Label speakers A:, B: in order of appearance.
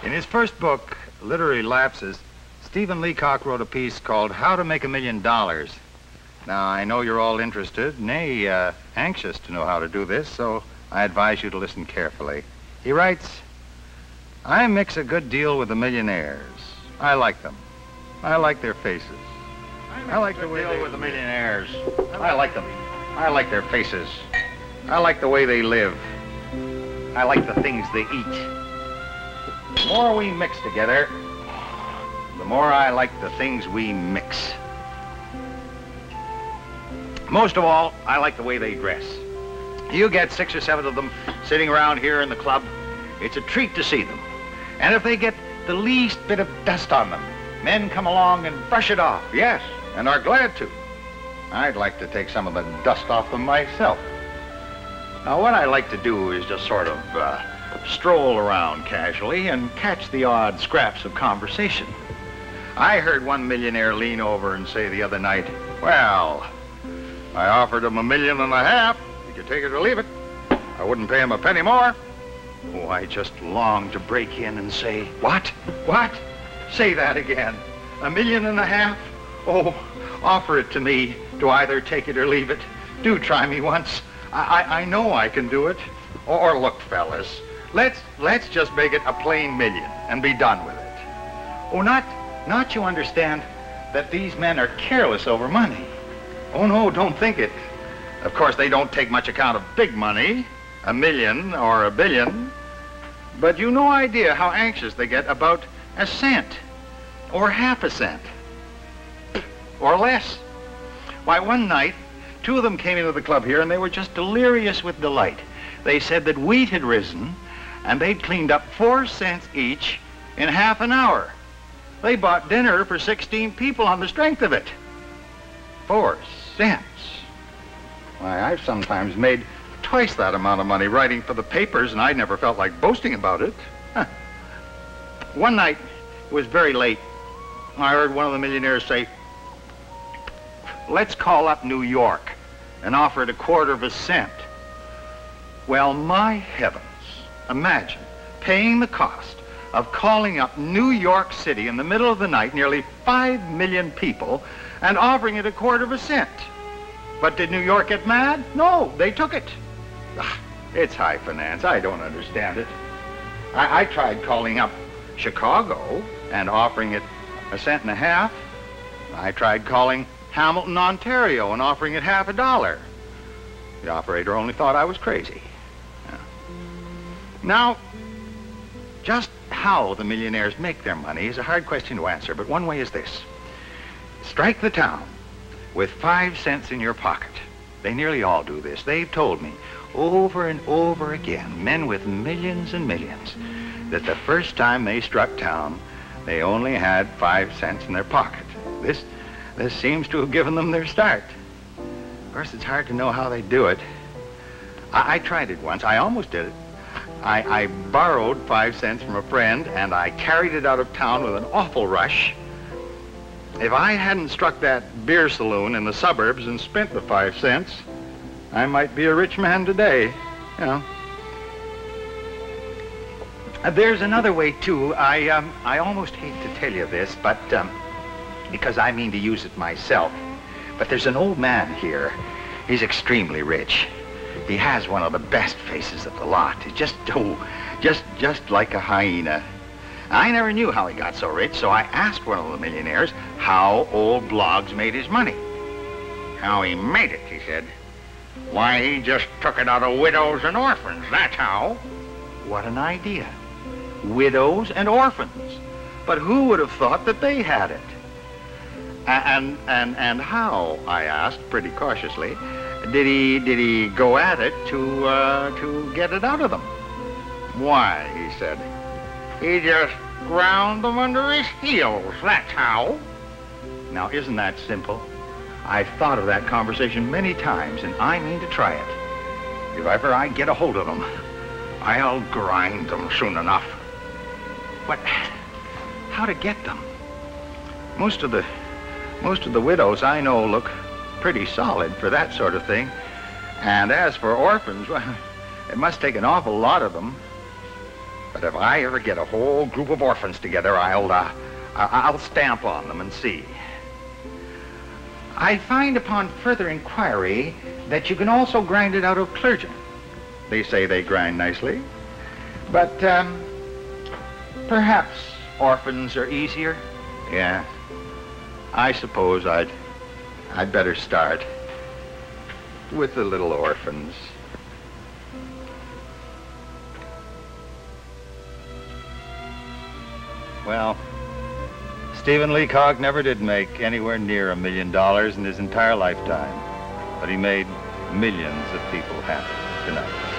A: In his first book, Literary Lapses, Stephen Leacock wrote a piece called How to Make $1 Million. Now, I know you're all interested, nay, anxious to know how to do this, so I advise you to listen carefully. He writes, I mix a good deal with the millionaires. I like them. I like their faces. I like the way they with the millionaires. I like them. I like their faces. I like the way they live. I like the things they eat. The more we mix together, the more I like the things we mix. Most of all, I like the way they dress. You get 6 or 7 of them sitting around here in the club. It's a treat to see them. And if they get the least bit of dust on them, men come along and brush it off, yes, and are glad to. I'd like to take some of the dust off them myself. Now, what I like to do is just sort of stroll around casually and catch the odd scraps of conversation. I heard one millionaire lean over and say the other night, well, I offered him $1.5 million. He could take it or leave it. I wouldn't pay him a penny more. Oh, I just longed to break in and say, what? What? Say that again. $1.5 million? Oh, offer it to me to either take it or leave it. Do try me once. I know I can do it. Or look, fellas, let's just make it a plain million and be done with it. Oh, not you understand that these men are careless over money. Oh, no, don't think it. Of course, they don't take much account of big money, $1 million or $1 billion, but you've no idea how anxious they get about a cent or half a cent or less. Why, one night, 2 of them came into the club here and they were just delirious with delight. They said that wheat had risen and they'd cleaned up 4 cents each in half an hour. They bought dinner for 16 people on the strength of it. 4 cents. Why, I've sometimes made twice that amount of money writing for the papers, and I never felt like boasting about it. Huh. One night, it was very late, I heard one of the millionaires say, let's call up New York and offer it $0.25 cent. Well, my heavens, imagine paying the cost of calling up New York City in the middle of the night, nearly 5 million people, and offering it $0.25 cent. But did New York get mad? No, they took it. It's high finance. I don't understand it. I tried calling up Chicago and offering it $1.50 cents. I tried calling Hamilton, Ontario, and offering it $0.50. The operator only thought I was crazy. Now, just how the millionaires make their money is a hard question to answer, but one way is this. Strike the town with 5 cents in your pocket. They nearly all do this. They've told me over and over again, men with millions and millions, that the first time they struck town, they only had 5 cents in their pocket. This seems to have given them their start. Of course, it's hard to know how they do it. I tried it once. I almost did it. I borrowed 5 cents from a friend, and I carried it out of town with an awful rush. If I hadn't struck that beer saloon in the suburbs and spent the 5 cents, I might be a rich man today, you know. There's another way, too. I almost hate to tell you this, but because I mean to use it myself. But there's an old man here. He's extremely rich. He has one of the best faces of the lot. He's just like a hyena. I never knew how he got so rich, so I asked one of the millionaires how old Bloggs made his money. How he made it, he said. Why, he just took it out of widows and orphans, that's how. What an idea. Widows and orphans. But who would have thought that they had it? And how, I asked pretty cautiously, did he go at it to get it out of them? Why, he said, he just ground them under his heels, that's how. Now, isn't that simple? I've thought of that conversation many times, and I mean to try it. If ever I get a hold of them, I'll grind them soon enough. But how to get them? Most of the widows I know look pretty solid for that sort of thing. And as for orphans, well, it must take an awful lot of them. But if I ever get a whole group of orphans together, I'll stamp on them and see. I find upon further inquiry that you can also grind it out of clergymen. They say they grind nicely, but perhaps orphans are easier. Yeah, I suppose I'd better start with the little orphans. Well, Stephen Leacock never did make anywhere near $1 million in his entire lifetime, but he made millions of people happy tonight.